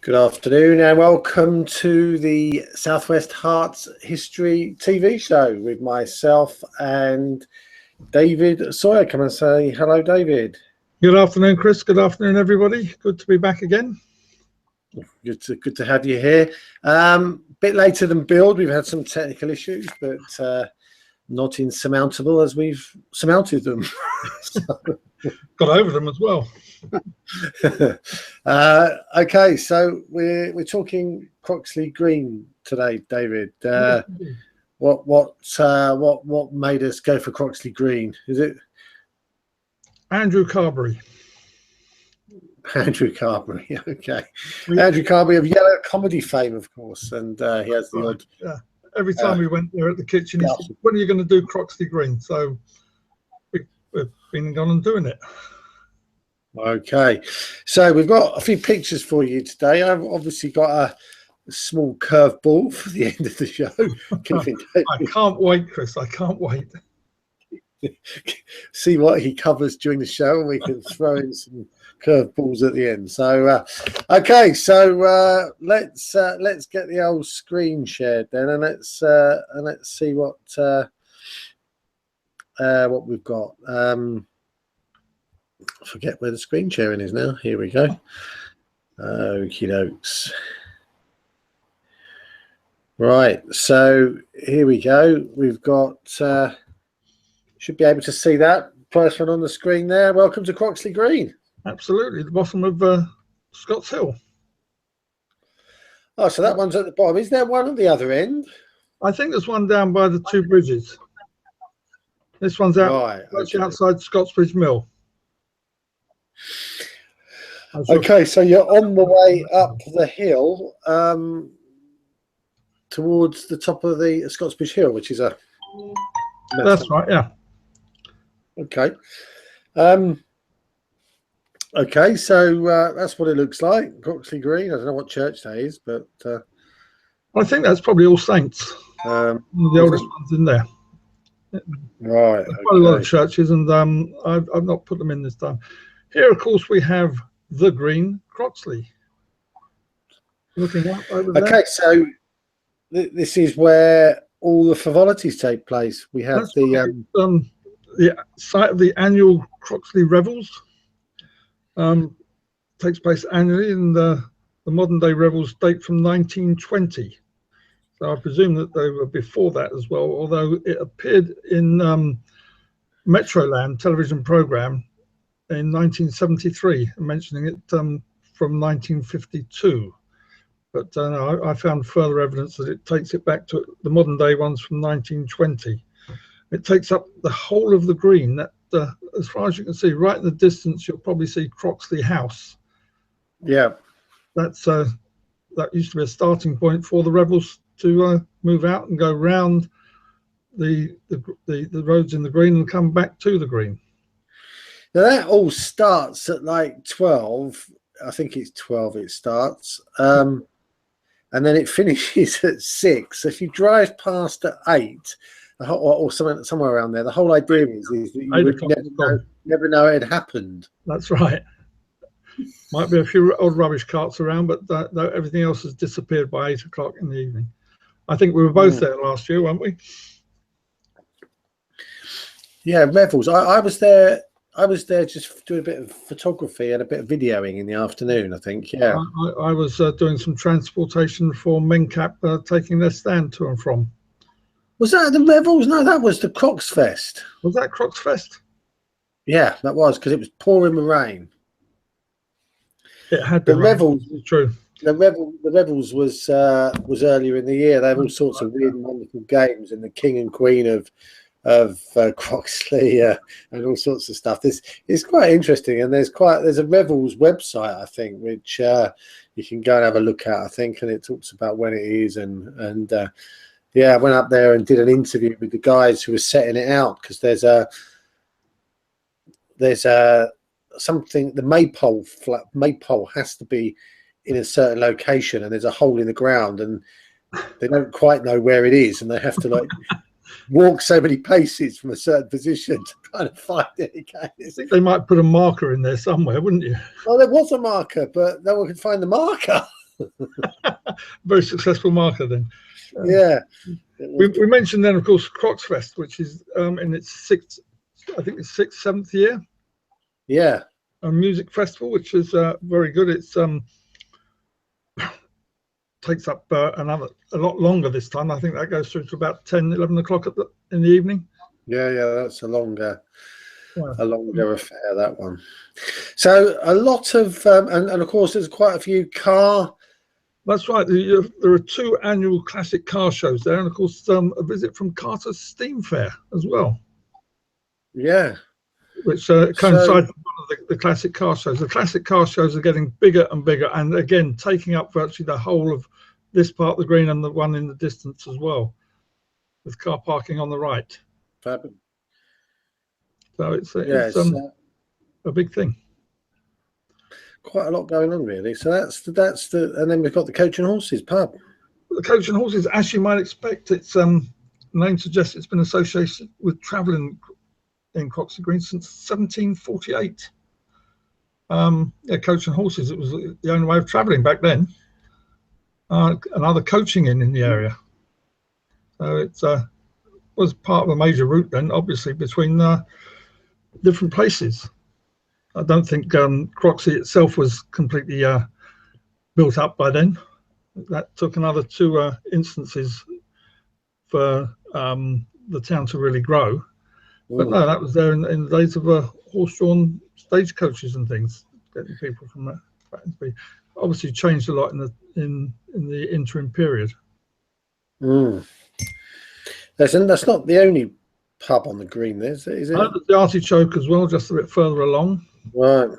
Good afternoon and welcome to the South West Herts History TV show with myself and David Sawyer. Come and say hello, David. Good afternoon, Chris. Good afternoon, everybody. Good to be back again. Good to have you here. Bit later than billed. We've had some technical issues, but not insurmountable as we've surmounted them. Got over them as well. Okay, so we're talking Croxley Green today, David. What made us go for Croxley Green? Is it Andrew Carberry? Andrew Carberry, okay. Andrew Carberry of Yellow Comedy fame, of course, and he has the odd. Yeah. Every time we went there at the kitchen, he said, "When are you going to do Croxley Green?" So we've been gone and doing it. Okay, so we've got a few pictures for you today. I've obviously got a small curveball for the end of the show. I can't wait, Chris. I can't wait. See what he covers during the show, and we can throw in some curveballs at the end. So, okay, so let's get the old screen shared then, and let's see what we've got. I forget where the screen sharing is now. Here we go. Okie dokes. Right, so here we go. We've got should be able to see that first one on the screen there. Welcome to Croxley Green. Absolutely, the bottom of Scott's Hill. Oh, so that one's at the bottom. Is there one at the other end? I think there's one down by the two bridges. This one's out outside Scottsbridge Mill. Okay, so you're on the way up the hill towards the top of the Scottsbridge Hill, which is a... That's right, yeah. Okay. Okay, so that's what it looks like. Croxley Green. I don't know what church that is, but... I think that's probably All Saints. The oldest ones in there. Right. There's quite a lot of churches, and I've not put them in this time. Here, of course, we have the Green, Croxley. Looking up over there. Okay, so this is where all the frivolities take place. We have the site of the annual Croxley Revels. Takes place annually, and the modern day revels date from 1920. So I presume that they were before that as well, although it appeared in Metroland television program in 1973, mentioning it from 1952. But no, I found further evidence that it takes it back to the modern day ones from 1920. It takes up the whole of the green. That, as far as you can see, right in the distance, you'll probably see Croxley House. Yeah, that's that used to be a starting point for the rebels to move out and go round the roads in the green and come back to the green. Now that all starts at like 12. I think it's 12 it starts. And then it finishes at 6. If you drive past at 8 or somewhere around there, the whole idea is that you would never know it had happened. That's right. Might be a few old rubbish carts around, but everything else has disappeared by 8 o'clock in the evening. I think we were both there last year, weren't we? Yeah, revels. I was there. I was there just doing a bit of photography and a bit of videoing in the afternoon, I think. Yeah, I was doing some transportation for Mencap, taking their stand to and from. Was that the revels? No, that was the Crocs Fest. Was that Crocs Fest? Yeah, that was, because it was pouring the rain. It had the revels. True. The revels was earlier in the year. They have all sorts of weird and wonderful games, and the King and Queen of Croxley and all sorts of stuff. It's quite interesting, and there's a Revels website, I think, which you can go and have a look at, I think, and it talks about when it is and yeah, I went up there and did an interview with the guys who were setting it out, because there's something, the maypole has to be in a certain location, and there's a hole in the ground, and they don't quite know where it is, and they have to like walk so many paces from a certain position to kind of find it again. I think they might put a marker in there somewhere, wouldn't you? Well, there was a marker, but no one could find the marker. Very successful marker then. Yeah. We mentioned then, of course, Croxfest, which is in its sixth, I think it's seventh year. Yeah. A music festival, which is very good. It's takes up a lot longer this time. I think that goes through to about 10, 11 o'clock in the evening. Yeah, that's a longer affair, that one. So a lot of and of course there's quite a few car. That's right. There are 2 annual classic car shows there, and of course a visit from Carter's Steam Fair as well. Yeah, which coincides with one of the classic car shows. The classic car shows are getting bigger and bigger, and again taking up virtually the whole of this part of the green and the one in the distance as well, with car parking on the right. Fabulous. So it's a big thing. Quite a lot going on, really. So that's the and then we've got the Coach and Horses pub. The Coach and Horses, as you might expect, its name suggests it's been associated with travelling in Croxley Green since 1748. Yeah, Coach and Horses, it was the only way of travelling back then. Another coaching in the area. So it was part of a major route then, obviously, between different places. I don't think Croxley itself was completely built up by then. That took another 2 instances for the town to really grow. But no, that was there in the days of horse-drawn stagecoaches and things, getting people from that. Obviously changed a lot in the interim period. That's not the only pub on the green, is it? The Artichoke as well, just a bit further along. Right.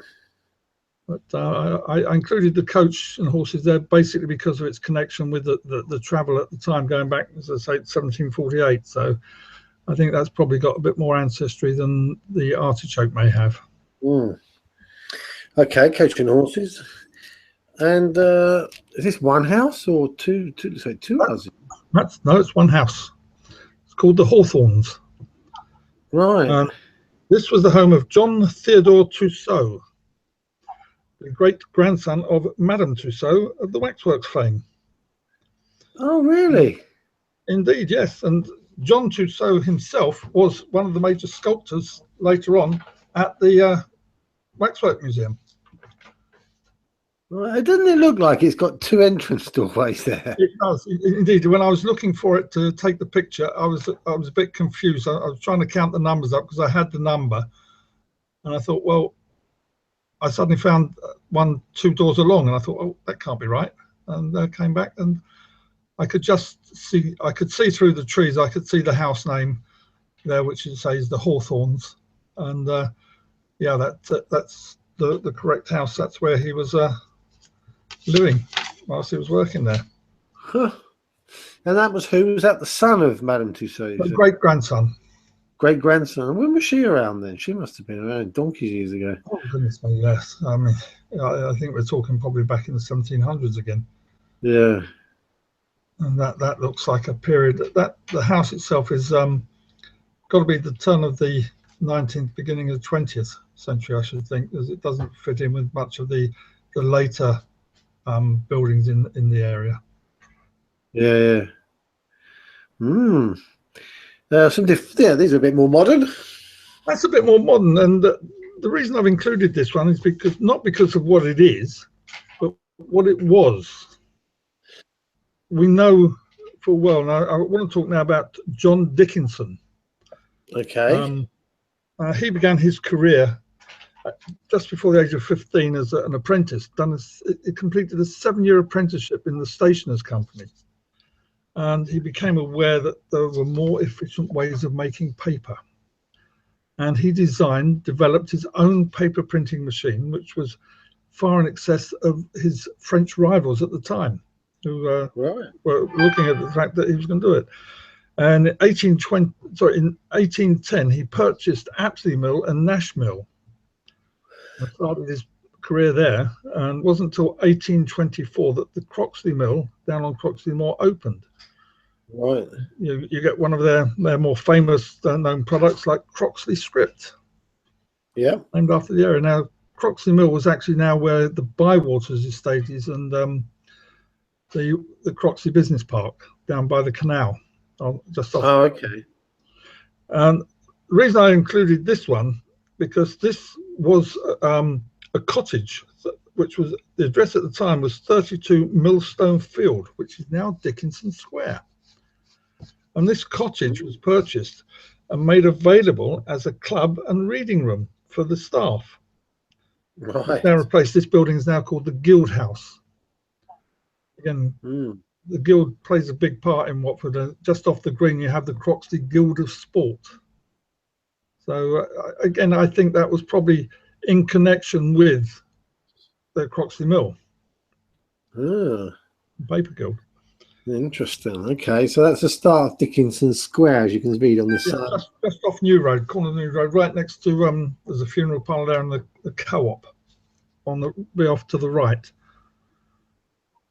But I included the Coach and Horses there basically because of its connection with the travel at the time, going back, as I say, 1748. So I think that's probably got a bit more ancestry than the Artichoke may have. Okay, Coach and Horses. And is this one house or two houses? No, it's one house. It's called the Hawthorns. Right. This was the home of John Theodore Tussaud, the great-grandson of Madame Tussaud of the waxworks fame. Oh, really? Indeed, yes. And John Tussaud himself was one of the major sculptors later on at the Waxwork Museum. Well, doesn't it look like it's got 2 entrance doorways there? It does, indeed. When I was looking for it to take the picture, I was a bit confused. I was trying to count the numbers up because I had the number, and I thought, well, I suddenly found 2 doors along, and I thought, oh, that can't be right. And I came back, and I could just see. I could see through the trees. I could see the house name there, which it says the Hawthorns, and yeah, that's the correct house. That's where he was living whilst he was working there. Huh. And that was who? Was that the son of Madame Tussaud? The great-grandson. Great-grandson. When was she around then? She must have been around donkeys years ago. Oh, goodness me, yes. I mean, I think we're talking probably back in the 1700s again. Yeah. And that looks like a period that the house itself is got to be the turn of the 19th, beginning of the 20th century, I should think, because it doesn't fit in with much of the later buildings in the area. Yeah. These are a bit more modern. That's a bit more modern, and the reason I've included this one is not because of what it is, but what it was. We know full well. Now I want to talk now about John Dickinson. Okay. He began his career just before the age of 15 as an apprentice. He completed a 7-year apprenticeship in the Stationers' Company, and he became aware that there were more efficient ways of making paper. And he developed his own paper printing machine, which was far in excess of his French rivals at the time, who were looking at the fact that he was going to do it. And in 1810, he purchased Apsley Mill and Nash Mill and started his career there. And it wasn't until 1824 that the Croxley Mill down on Croxley Moor opened. Right. You get one of their more famous known products like Croxley script. Yeah. Named after the area. Now, Croxley Mill was actually now where the Bywaters estate is, and the Croxley Business Park down by the canal, just off. Oh, okay. And the reason I included this one, because this was a cottage, which was, the address at the time was 32 Millstone Field, which is now Dickinson Square. And this cottage was purchased and made available as a club and reading room for the staff. Right. It's now replaced. This building is now called the Guild House. Again, the Guild plays a big part in Watford. Just off the green, you have the Croxley Guild of Sport. So again, I think that was probably in connection with the Croxley Mill, Paper Guild. Interesting. Okay, so that's the start of Dickinson Square, as you can read on the side. Just off New Road, corner of New Road, right next to there's a funeral parlour there and the co-op on the way off to the right.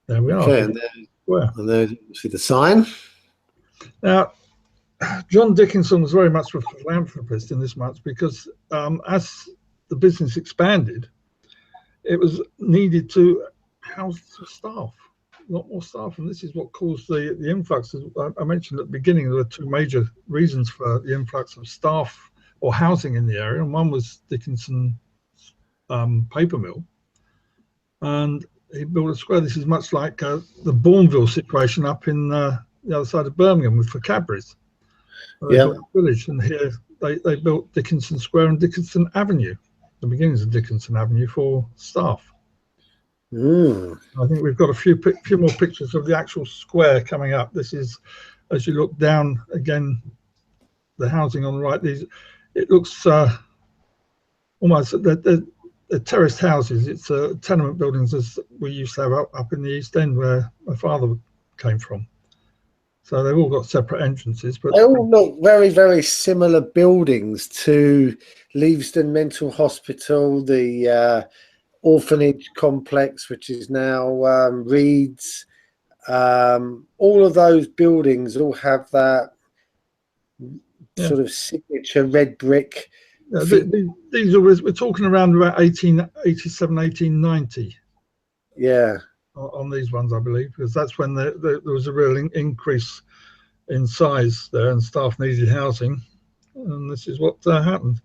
There we are. Okay, and there you see the sign. Now, John Dickinson was very much a philanthropist in this much, because as the business expanded, it was needed to house staff, a lot more staff, and this is what caused the influx. I mentioned at the beginning, there were two major reasons for the influx of staff or housing in the area, and one was Dickinson paper mill, and he built a square. This is much like the Bourneville situation up in the other side of Birmingham for Cadbury's. Village, and here they built Dickinson Square and Dickinson Avenue, the beginnings of Dickinson Avenue, for staff. I think we've got a few more pictures of the actual square coming up. This is, as you look down again, the housing on the right. It looks almost the terraced houses. It's tenement buildings, as we used to have up in the East End, where my father came from. So they've all got separate entrances, but they all look very, very similar buildings to Leavesden Mental Hospital, the orphanage complex, which is now Reeds. All of those buildings all have that sort of signature red brick. These are, we're talking around about 1887, 1890. Yeah. On these ones, I believe, because that's when there was a real increase in size there, and staff needed housing, and this is what happened.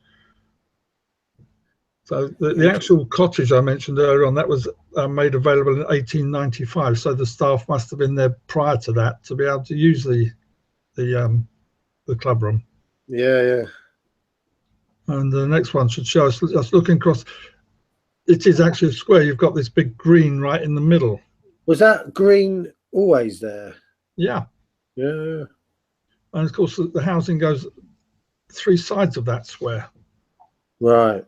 So the actual cottage I mentioned earlier on, that was made available in 1895. So the staff must have been there prior to that to be able to use the club room. Yeah. And the next one should show us looking across. It is actually a square. You've got this big green right in the middle. Was that green always there? Yeah. Yeah. And of course, the housing goes three sides of that square. Right.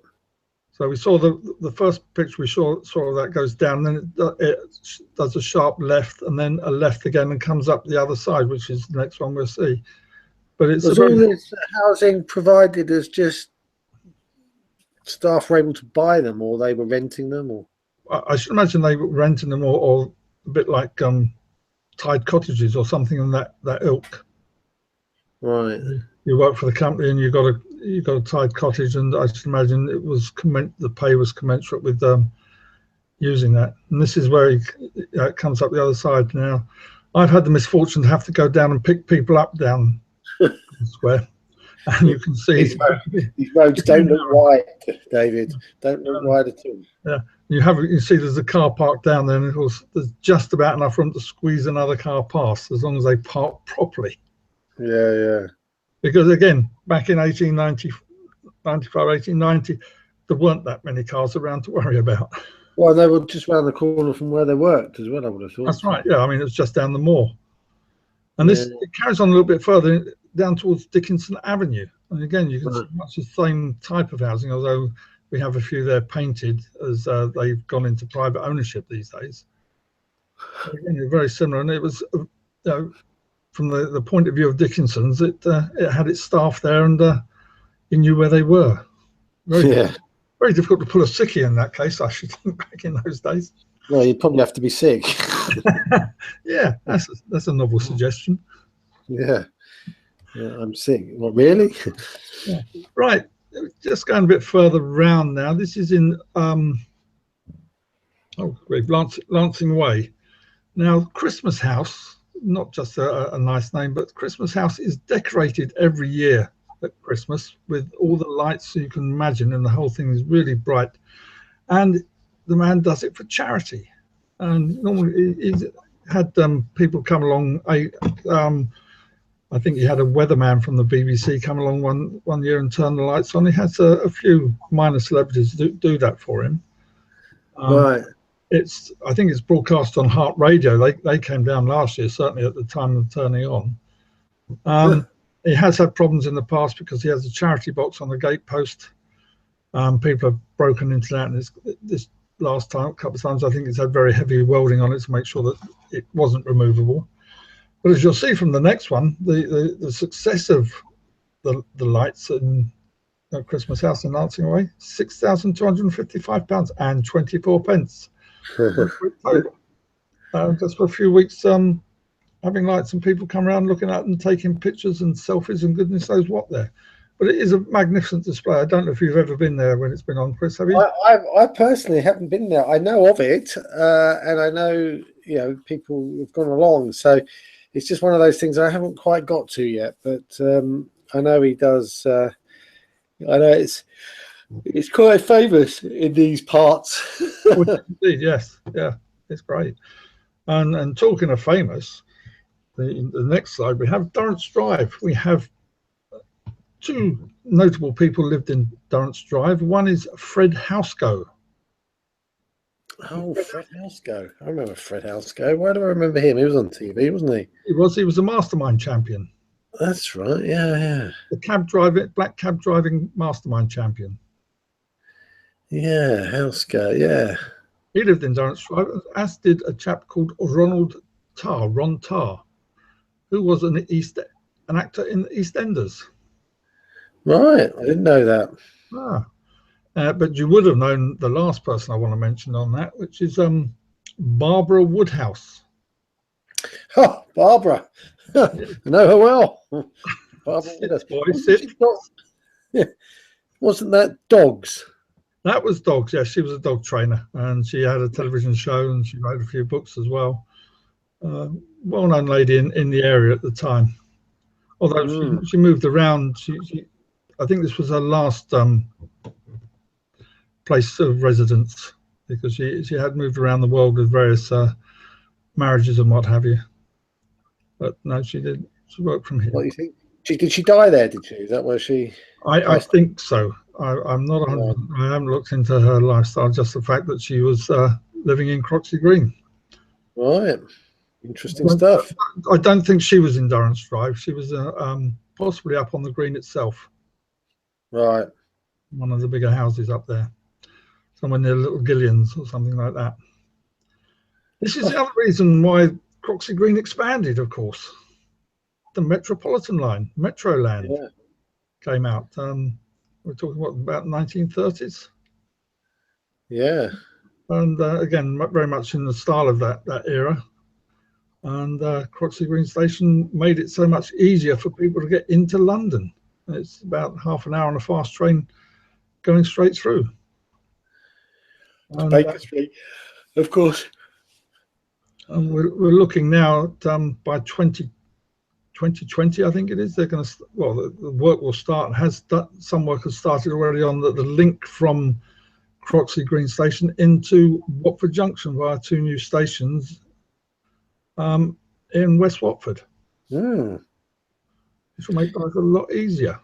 So we saw the first picture we saw that goes down, then it does a sharp left, and then a left again, and comes up the other side, which is the next one we'll see. But it's all this housing provided as just staff were able to buy them, or they were renting them, or I should imagine they were renting them, or a bit like tied cottages or something in that ilk. Right. You work for the company and you got a tied cottage, and I should imagine it was the pay was commensurate with using that. And this is where it comes up the other side. Now, I've had the misfortune to have to go down and pick people up down the square. And you can see these roads don't look wide, David. Don't look wide at all. Yeah, you see there's a car park down there, and of course there's just about enough room to squeeze another car past, as long as they park properly. Yeah. Because again, back in 1890, there weren't that many cars around to worry about. Well, they were just round the corner from where they worked as well, I would have thought. That's right. Yeah, I mean, it's just down the moor. And it carries on a little bit further down towards Dickinson Avenue, and again you can see much the same type of housing, although we have a few there painted as they've gone into private ownership these days. So again, they're very similar, and it was from the point of view of Dickinson's, it had its staff there, and you knew where they were. Very difficult to pull a sickie in that case, I should think, back in those days. Well, you'd probably have to be sick. Yeah, that's a novel suggestion. Yeah, I'm sick. What, really? Yeah. Right, just going a bit further round now. This is in Lancing Way, Now, Christmas House, not just a nice name, but Christmas House is decorated every year at Christmas with all the lights you can imagine, and the whole thing is really bright. And the man does it for charity. And normally he's had people come along. I think he had a weatherman from the BBC come along one year and turn the lights on. He has a few minor celebrities do that for him. Right. I think it's broadcast on Heart Radio. They came down last year, certainly at the time of turning on. He has had problems in the past because he has a charity box on the gate post. People have broken into that, and this last time, a couple of times, I think it's had very heavy welding on it to make sure that it wasn't removable. But as you'll see from the next one, the success of the lights in Christmas House in Lancing Away, £6,255 and 24 pence. Just for a few weeks, having lights and people come around looking at them, taking pictures and selfies and goodness knows what there. But it is a magnificent display. I don't know if you've ever been there when it's been on, Chris, have you? I personally haven't been there. I know of it, and I know people have gone along. So it's just one of those things I haven't quite got to yet. But I know he does. I know it's quite famous in these parts. Indeed, yes, yeah, it's great. And talking of famous, the next slide we have Durrance Drive. We have two notable people lived in Durrance Drive. One is Fred Housego. Oh, Fred Housego. I remember Fred Housego. Why do I remember him? He was on TV, wasn't he? He was a mastermind champion. That's right, yeah. The black cab driving mastermind champion. Yeah, Housego, yeah. He lived in Durrance Drive, as did a chap called Ron Tarr, who was an actor in EastEnders. Right, I didn't know that. But you would have known the last person I want to mention on that, which is Barbara Woodhouse. Oh, Barbara. I know her well. Barbara Woodhouse. Wasn't that Dogs? That was Dogs, yes. She was a dog trainer, and she had a television show, and she wrote a few books as well. Well-known lady in the area at the time. Although she moved around, I think this was her last place of residence, because she had moved around the world with various marriages and what have you. But no, she did. She worked from here. What do you think? Did she die there? Did she? Is that where she? I think so. I'm not 100%. I haven't looked into her lifestyle. Just the fact that she was living in Croxley Green. Right. Interesting stuff. I don't think she was in Durrance Drive. She was possibly up on the green itself. Right. One of the bigger houses up there. Somewhere near Little Gillians or something like that. This is the other reason why Croxley Green expanded, of course. The Metropolitan line, Metroland, came out. We're talking about 1930s. Yeah. And again, very much in the style of that era. And Croxley Green Station made it so much easier for people to get into London. It's about half an hour on a fast train going straight through. Baker Street, of course. And we're looking now at by 2020, I think it is. They're going to, the work will start. Some work has started already on the link from Croxley Green Station into Watford Junction via two new stations in West Watford. This will make life a lot easier.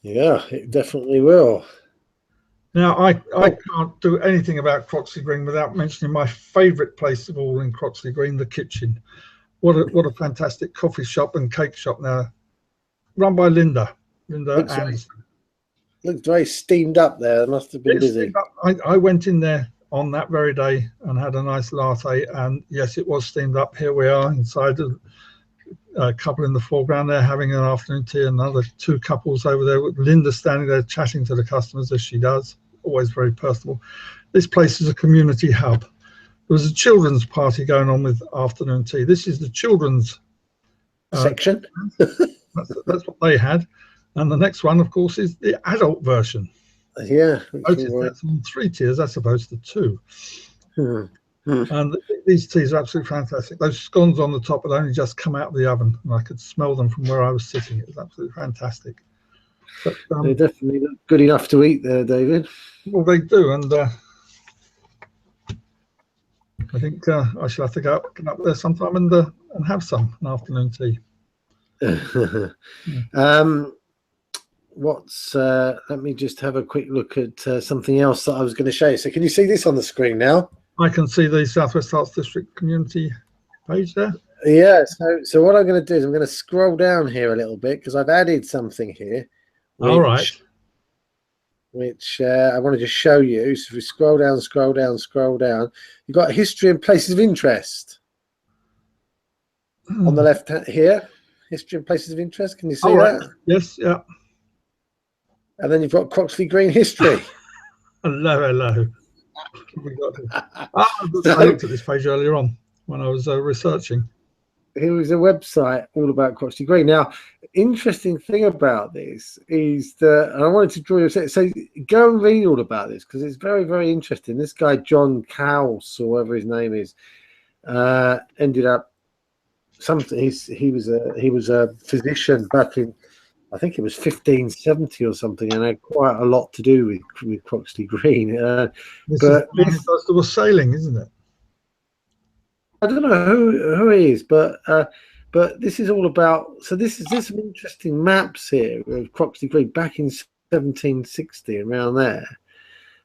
Yeah, it definitely will. Now, I can't do anything about Croxley Green without mentioning my favourite place of all in Croxley Green, the kitchen. What a fantastic coffee shop and cake shop now, run by Linda Anderson. Looks very steamed up there. It must have been busy. I went in there on that very day and had a nice latte, and yes, it was steamed up. Here we are inside, a couple in the foreground there having an afternoon tea, another two couples over there with Linda standing there chatting to the customers as she does, always very personable. This place is a community hub. There was a children's party going on with afternoon tea. This is the children's section. That's what they had. And the next one, of course, is the adult version. Yeah. Notice that's on 3 tiers as opposed to 2. And these teas are absolutely fantastic. Those scones on the top had only just come out of the oven, and I could smell them from where I was sitting. It was absolutely fantastic. But They definitely look good enough to eat there, David. well, they do, and I think I shall have to get up there sometime and have some an afternoon tea. Let me just have a quick look at something else that I was going to show you. So can you see this on the screen now? I can see the South West Herts District community page there. Yeah, so what I'm going to do is I'm going to scroll down here a little bit because I've added something here. All right. Which I want to just show you. So if we scroll down, you've got history and places of interest. On the left here, history and places of interest. Can you see that? Yes, yeah. And then you've got Croxley Green history. Hello. I looked at this page earlier on when I was researching. Here was a website all about Croxley Green. Now, interesting thing about this is that, and I wanted to draw you, so go and read all about this because it's very, very interesting. This guy, John Cowles, or whatever his name is, ended up something. He was a physician back in, I think it was 1570 or something, and had quite a lot to do with Croxley Green. This was sailing, isn't it? I don't know who he is, but this is all about. So there's some interesting maps here of Croxley Green back in 1760, around there,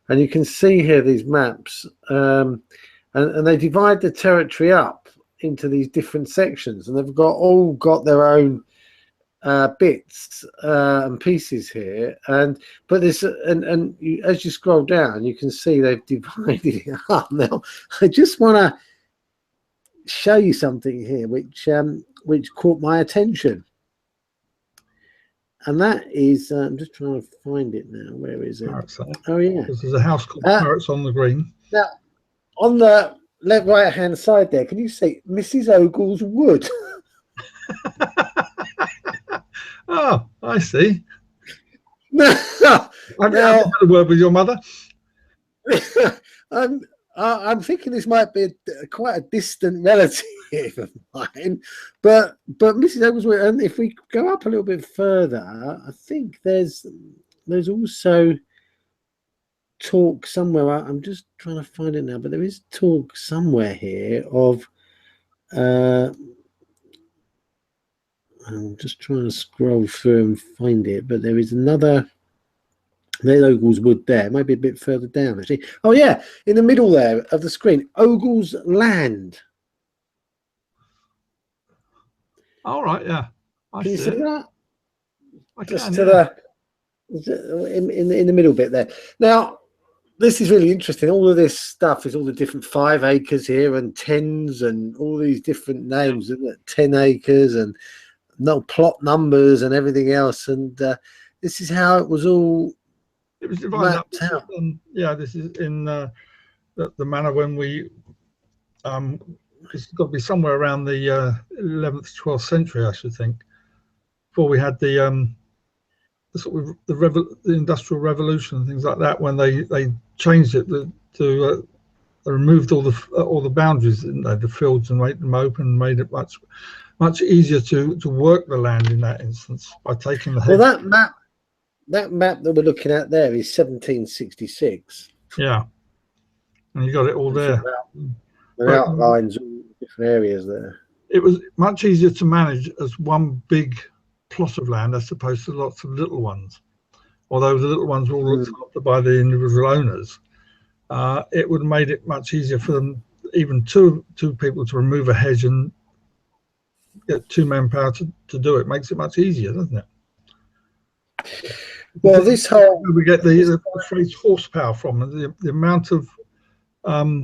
and you can see here these maps, and they divide the territory up into these different sections, and they've all got their own bits and pieces here, but this and as you scroll down, you can see they've divided it up. Now, I just want to show you something here which caught my attention, and that is I'm just trying to find it now. Where is it? Oh yeah, there's a house called Herts on the Green. Now on the left right hand side there, can you see Mrs. Ogle's wood? Oh, I see. I've had a word with your mother. I'm thinking this might be quite a distant relative of mine, but Mrs. Ogle's, and if we go up a little bit further, I think there's also talk somewhere. I'm just trying to find it now, but there is talk somewhere here of. I'm just trying to scroll through and find it, but there is another. There's Ogle's wood there, maybe a bit further down actually. Oh yeah, in the middle there of the screen, Ogle's land. All right, yeah. Can you see that? I Just can, to in the middle bit there. Now, this is really interesting. All of this stuff is all the different 5 acres here and 10s and all these different names, isn't it? 10 acres and no plot numbers and everything else. And this is how it was all. It was divided up. Yeah, this is in the manner when we. It's got to be somewhere around the 11th, 12th century, I should think, before we had the Industrial Revolution and things like that. When they changed it to they removed all the boundaries, didn't they? The fields, and made them open, and made it much easier to work the land in that instance by taking the. Well, that map that we're looking at there is 1766. Yeah, and you got it all there. It outlines all different areas there. It was much easier to manage as one big plot of land as opposed to lots of little ones. Although the little ones were all looked after by the individual owners, it would have made it much easier for them, even two people, to remove a hedge and get 2 manpower to do it. Makes it much easier, doesn't it? Well, this whole we get the phrase horsepower from the amount of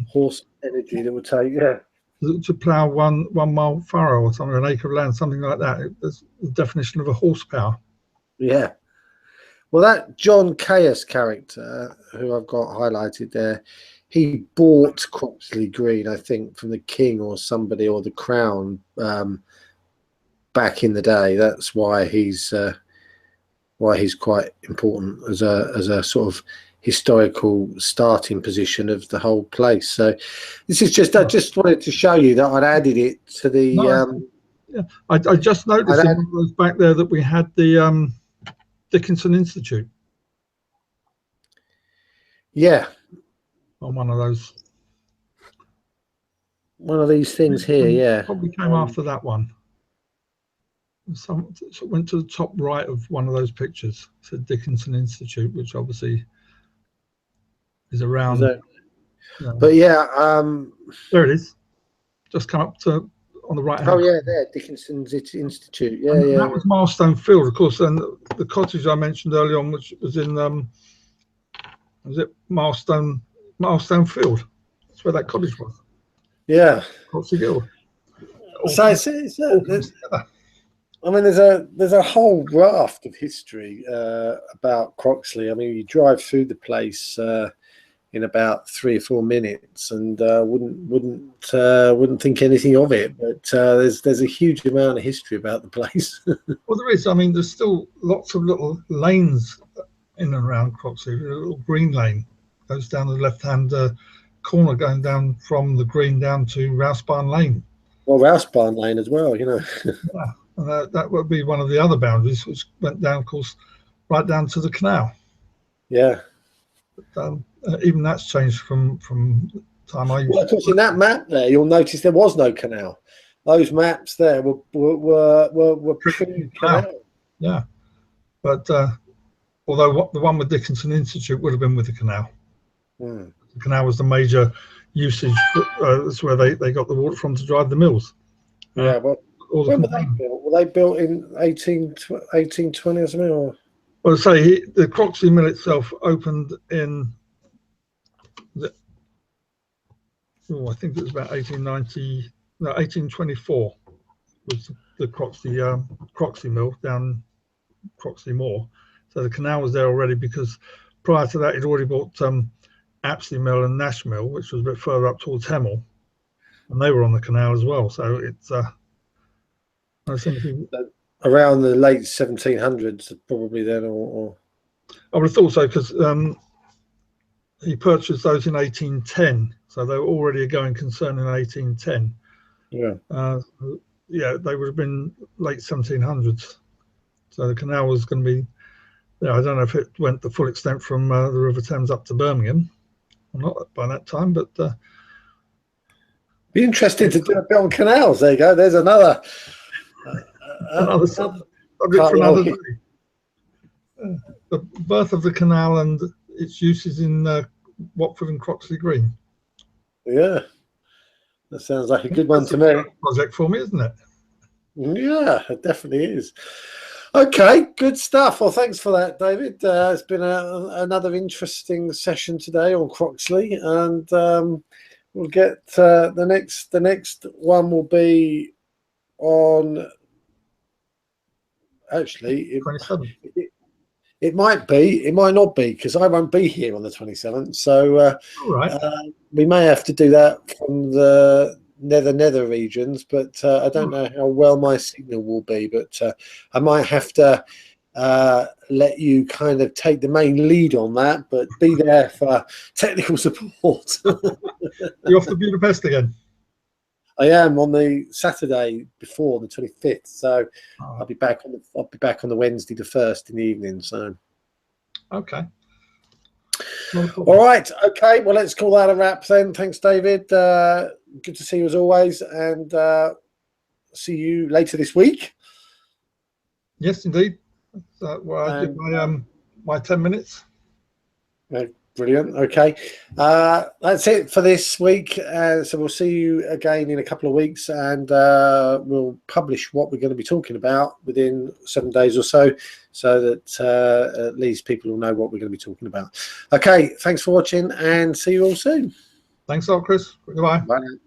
horse energy that would take, to plough one mile furrow or something, an acre of land, something like that. That's the definition of a horsepower. Yeah. Well, that John Caius character, who I've got highlighted there, he bought Croxley Green, I think, from the king or somebody, or the crown, back in the day. That's why he's quite important as a sort of historical starting position of the whole place. So this is just, I just wanted to show you that I'd added it to the yeah, I just noticed in one of those back there that we had the Dickinson Institute. Yeah, on one of those. One of these things here, yeah. Probably came after that one. Went to the top right of one of those pictures. It said Dickinson Institute, which obviously is around. But yeah, there it is. Just come up to on the right hand. Oh yeah, there, Dickinson's Institute. Yeah, and yeah. That was Milestone Field, of course, and the cottage I mentioned early on, which was in was it Milestone Field? That's where that cottage was. Yeah. Croxley Green. So I mean, there's a whole raft of history about Croxley. I mean, you drive through the place in about 3 or 4 minutes, and wouldn't think anything of it. But there's a huge amount of history about the place. Well, there is. I mean, there's still lots of little lanes in and around Croxley. A little green lane goes down the left-hand corner, going down from the green down to Rousebarn Lane. Well, Rousebarn Lane as well, you know. Yeah. And that would be one of the other boundaries, which went down, of course, right down to the canal. Yeah. But, even that's changed from time I used. Well, of course, in that map there, you'll notice there was no canal. Those maps there were pre-canal. Yeah, but although the one with Dickinson Institute would have been with the canal. The canal was the major usage. That's where they got the water from to drive the mills. Yeah, but when were they built? Were they built in 1820 or something? Or? Well, say the Croxley Mill itself opened in, I think it was about 1824 was the Croxley Mill down Croxley Moor. So the canal was there already, because prior to that he'd already bought Apsley Mill and Nash Mill, which was a bit further up towards Hemel, and they were on the canal as well. So it's I think around the late 1700s, probably then, or I would have thought so, because he purchased those in 1810, so they were already a going concern in 1810. Yeah, yeah, they would have been late 1700s. So the canal was going to be. Yeah, I don't know if it went the full extent from the River Thames up to Birmingham, or not by that time, but be interested to do a bit on canals. There you go. There's another. Another subject for another day. The birth of the canal and its uses in Watford and Croxley Green. Yeah, that sounds like a good one to me. Project for me, isn't it? Yeah, it definitely is. Okay, good stuff. Well, thanks for that, David. It's been another interesting session today on Croxley, and we'll get the next one will be on. Actually, it might be, it might not be, because I won't be here on the 27th. So we may have to do that from the nether regions, but I don't know how well my signal will be. But I might have to let you kind of take the main lead on that, but be there for technical support. You're off to Budapest again? I am on the Saturday before the 25th, so I'll be back on the Wednesday the 1st in the evening. So, okay, all right, okay. Well, let's call that a wrap then. Thanks, David. Good to see you as always, and see you later this week. Yes, indeed. Well, I did my 10 minutes. Brilliant. Okay, that's it for this week. So we'll see you again in a couple of weeks, and we'll publish what we're going to be talking about within 7 days or so that at least people will know what we're going to be talking about. Okay, thanks for watching, and see you all soon. Thanks a lot, Chris. Goodbye. Bye now.